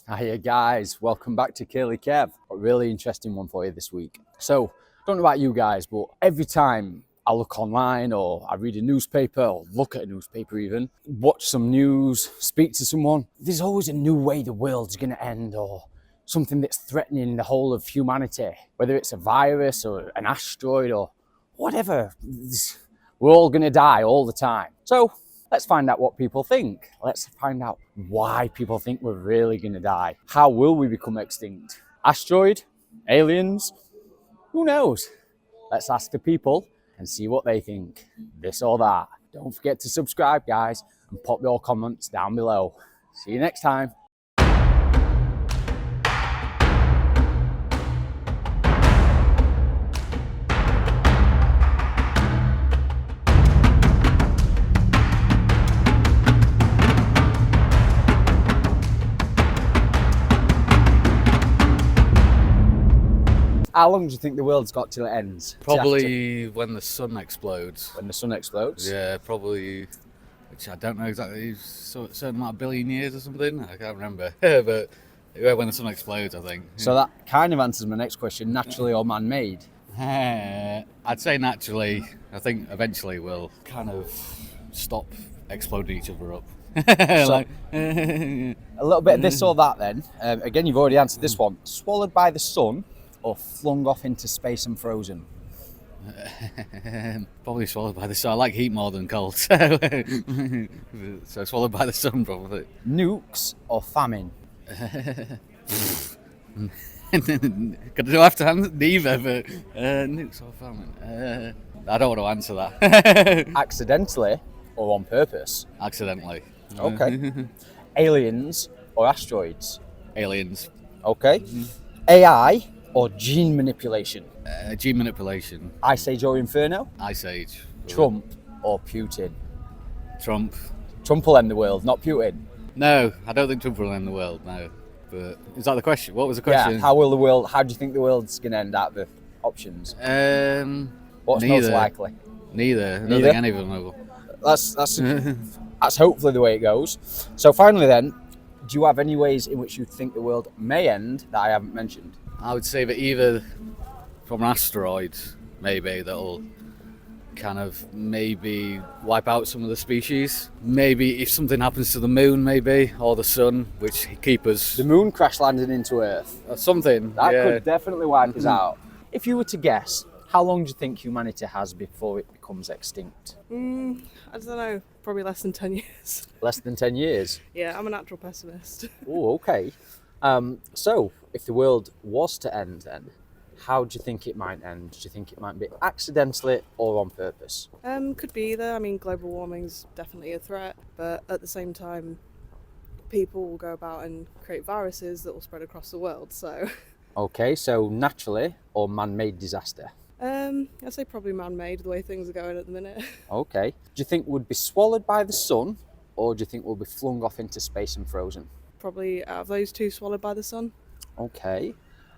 Hiya guys, welcome back to Curly Kev. A really interesting one for you this week. So, I don't know about you guys, but every time I look online or I read a newspaper or look at a newspaper even, watch some news, speak to someone, there's always a new way the world's gonna end or something that's threatening the whole of humanity. Whether it's a virus or an asteroid or whatever, we're all gonna die all the time. So, let's find out what people think. Let's find out why people think we're really going to die. How will we become extinct? Asteroid? Aliens? Who knows? Let's ask the people and see what they think. This or that. Don't forget to subscribe, guys, and pop your comments down below. See you next time. How long do you think the world's got till it ends? Probably when the sun explodes. When the sun explodes? Yeah, probably, which I don't know exactly, a certain amount of billion years or something. I can't remember. But yeah, when the sun explodes, I think. So that kind of answers my next question, naturally or man-made? I'd say naturally. I think eventually we'll kind of stop exploding each other up. So, a little bit of this or that then. Again, you've already answered this one. Swallowed by the sun or flung off into space and frozen? Probably swallowed by the sun. I like heat more than cold, so swallowed by the sun probably. Nukes or famine? Do I have to answer neither? But nukes or famine? I don't want to answer that. Accidentally or on purpose? Accidentally. Okay. Aliens or asteroids? Aliens. Okay. AI or gene manipulation? Gene manipulation. Ice Age or Inferno? Ice Age. Trump or Putin? Trump. Trump will end the world, not Putin. No, I don't think Trump will end the world, no. But is that the question? What was the question? Yeah, how do you think the world's going to end out of the options? What's neither. most likely? Neither. I don't think any of them will. That's hopefully the way it goes. So finally then, do you have any ways in which you think the world may end that I haven't mentioned? I would say that either from an asteroid, maybe, that'll kind of maybe wipe out some of the species. Maybe if something happens to the moon, maybe, or the sun, which keep us... The moon crash landing into Earth. Something. That could definitely wipe us out. If you were to guess, how long do you think humanity has before it becomes extinct? I don't know, probably less than 10 years. Less than 10 years? Yeah, I'm a natural pessimist. Oh, okay. So, if the world was to end then, how do you think it might end? Do you think it might be accidentally or on purpose? Could be either. I mean, global warming's definitely a threat, but at the same time, people will go about and create viruses that will spread across the world, so... Okay, so naturally or man-made disaster? I'd say probably man-made, the way things are going at the minute. Okay. Do you think we'd be swallowed by the sun, or do you think we'll be flung off into space and frozen? Probably out of those two, swallowed by the sun. Okay.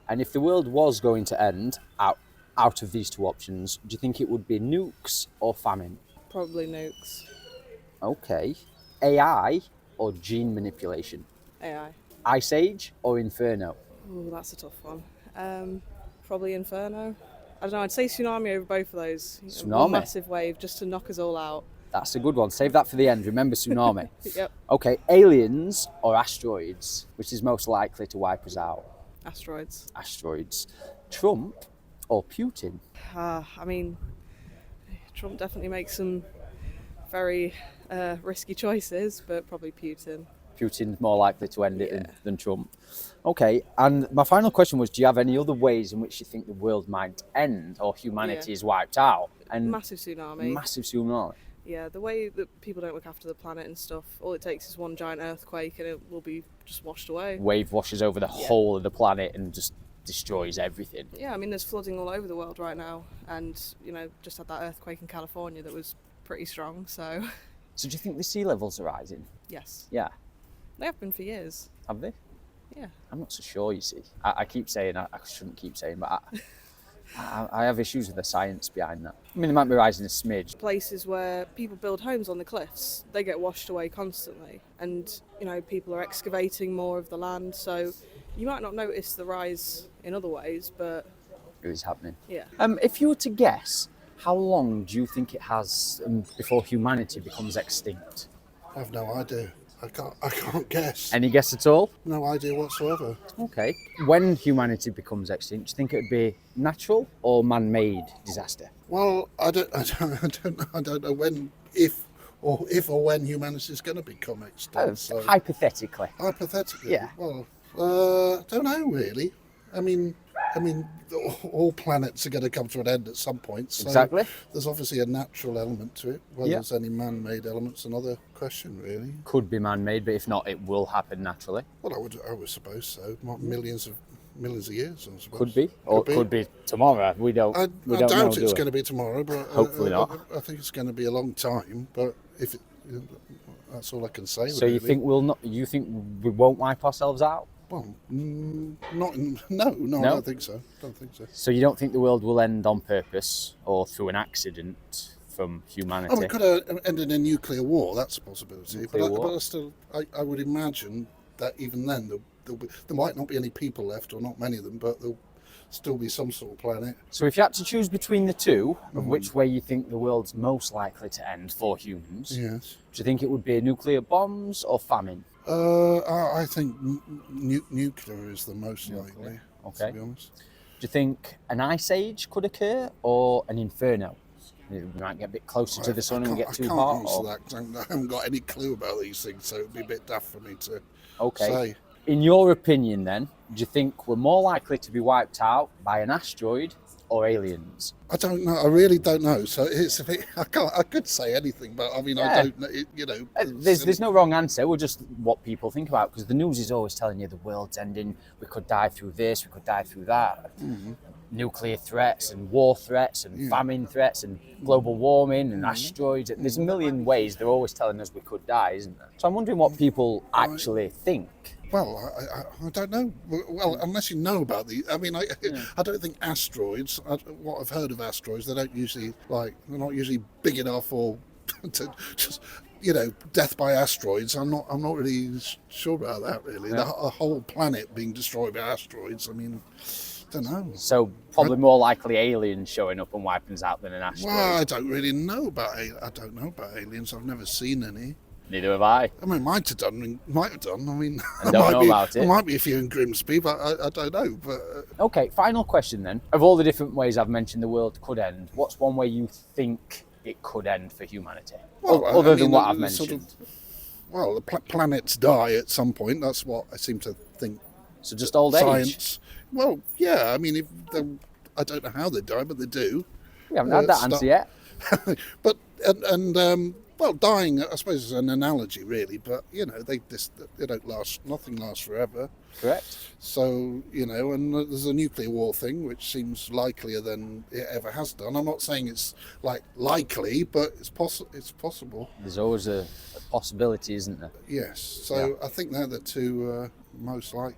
And if the world was going to end out of these two options, do you think it would be nukes or famine? Probably nukes. Okay. AI or gene manipulation? AI. Ice Age or Inferno? Oh, that's a tough one. Probably Inferno. I don't know, I'd say tsunami over both of those. Tsunami? One massive wave just to knock us all out. That's a good one. Save that for the end. Remember tsunami. Yep. Okay, aliens or asteroids? Which is most likely to wipe us out? Asteroids. Asteroids. Trump or Putin? I mean, Trump definitely makes some very risky choices, but probably Putin. Putin's more likely to end it than Trump. Okay, and my final question was, do you have any other ways in which you think the world might end or humanity is wiped out? And massive tsunami. Massive tsunami. Yeah, the way that people don't look after the planet and stuff, all it takes is one giant earthquake and it will be just washed away. Wave washes over the whole of the planet and just destroys everything. Yeah, I mean, there's flooding all over the world right now, and, you know, just had that earthquake in California that was pretty strong, so... So do you think the sea levels are rising? Yes. Yeah. They have been for years. Have they? Yeah. I'm not so sure, you see. I keep saying, I shouldn't keep saying, but I have issues with the science behind that. I mean, they might be rising a smidge. Places where people build homes on the cliffs, they get washed away constantly, and people are excavating more of the land, so you might not notice the rise in other ways, but It is happening. yeah. If you were to guess, how long do you think it has before humanity becomes extinct? I have no idea. I can't guess. Any guess at all? No idea whatsoever. Okay. When humanity becomes extinct, do you think it would be natural or man-made disaster? Well, I don't know when, if or when humanity is going to become extinct. So, Hypothetically. hypothetically, Yeah. well, don't know really. I mean, all planets are going to come to an end at some point. So Exactly. There's obviously a natural element to it. Whether Yeah. there's any man-made elements, another question really. Could be man-made, but if not, it will happen naturally. Well, I would suppose so. Millions of years, I suppose. Could be, or could be tomorrow. We don't. I we don't doubt know, it's do going we? to be tomorrow, but Hopefully not. I think it's going to be a long time. But that's all I can say. So really. you think we'll not? You think we won't wipe ourselves out? Well, no, I don't think so. So you don't think the world will end on purpose or through an accident from humanity? Oh, it could have ended in a nuclear war. That's a possibility. Nuclear war. But I would imagine that even then there might not be any people left, or not many of them, but there'll still be some sort of planet. So if you had to choose between the two, of which way you think the world's most likely to end for humans, Yes. do you think it would be nuclear bombs or famine? I think nuclear is the most likely. Okay. To be honest. Do you think an ice age could occur or an inferno? We might get a bit closer to the sun and get too I can't hot. answer Or... that 'cause I haven't got any clue about these things, so it'd be a bit daft for me to Okay. say. In your opinion, then, do you think we're more likely to be wiped out by an asteroid or aliens? I don't know. I really don't know. So it's a bit. I could say anything, but I mean, Yeah. I don't know. There's no wrong answer. We're just what people think about, because the news is always telling you the world's ending. We could die through this. We could die through that. Mm-hmm. Nuclear threats and war threats and famine threats and global warming and asteroids. There's a million ways they're always telling us we could die, isn't there? So I'm wondering what people actually think. Well, I don't know. Well, unless you know about the. I mean, I don't think asteroids. What I've heard of asteroids, they're not usually big enough or to just. Death by asteroids. I'm not really sure about that. Really, Yeah. a whole planet being destroyed by asteroids. I mean, I don't know. So probably more likely aliens showing up and wiping us out than an asteroid. Well, I don't really know about. I don't know about aliens. I've never seen any. Neither have I. I mean, might have done. I mean, I don't know about it. There might be a few in Grimsby, but I don't know. But Okay, final question then. Of all the different ways I've mentioned the world could end, what's one way you think it could end for humanity? Other than what I've mentioned. The planets die at some point. That's what I seem to think. So just old age? Science. Well, yeah. I mean, I don't know how they die, but they do. We haven't had that answer yet. But well, dying, I suppose, is an analogy, really. But they don't last. Nothing lasts forever. Correct. So and there's a nuclear war thing, which seems likelier than it ever has done. I'm not saying it's likely, but it's possible. There's always a possibility, isn't there? Yes. So I think they're the two most likely.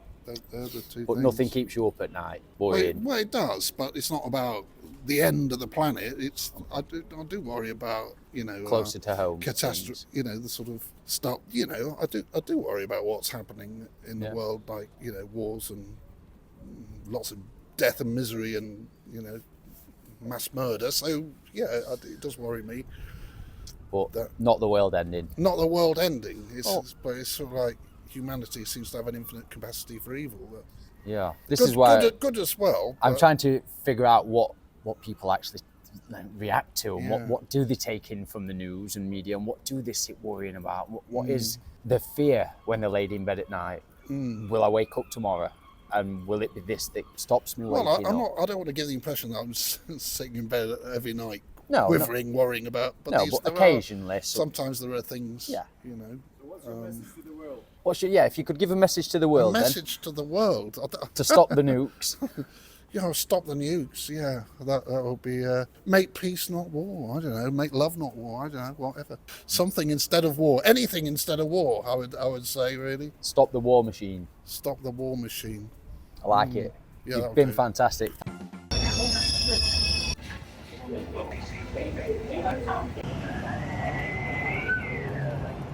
They're the two. But things. nothing keeps you up at night, worrying. Well, it does, but it's not about the end of the planet. I do worry about Closer to home. catastrophe. The sort of stuff. I do worry about what's happening in the world, like wars and lots of death and misery and mass murder. So it does worry me. But not the world ending. Not the world ending. But it's sort of like humanity seems to have an infinite capacity for evil. Yeah. This is why good as well. I'm trying to figure out what people actually react to, and what do they take in from the news and media, and what do they sit worrying about? What is the fear when they're laid in bed at night? Will I wake up tomorrow? And will it be this that stops me waking up? I don't want to give the impression that I'm sitting in bed every night, No, quivering, worrying about. But but occasionally. Sometimes there are things. Yeah. What's your message to the world? If you could give a message to the world, to the world to stop the nukes. Stop the nukes. Yeah, that will be make peace, not war. I don't know, make love, not war. I don't know, whatever. Something instead of war. Anything instead of war. I would say really. Stop the war machine. Stop the war machine. I like it. Yeah, You've been fantastic.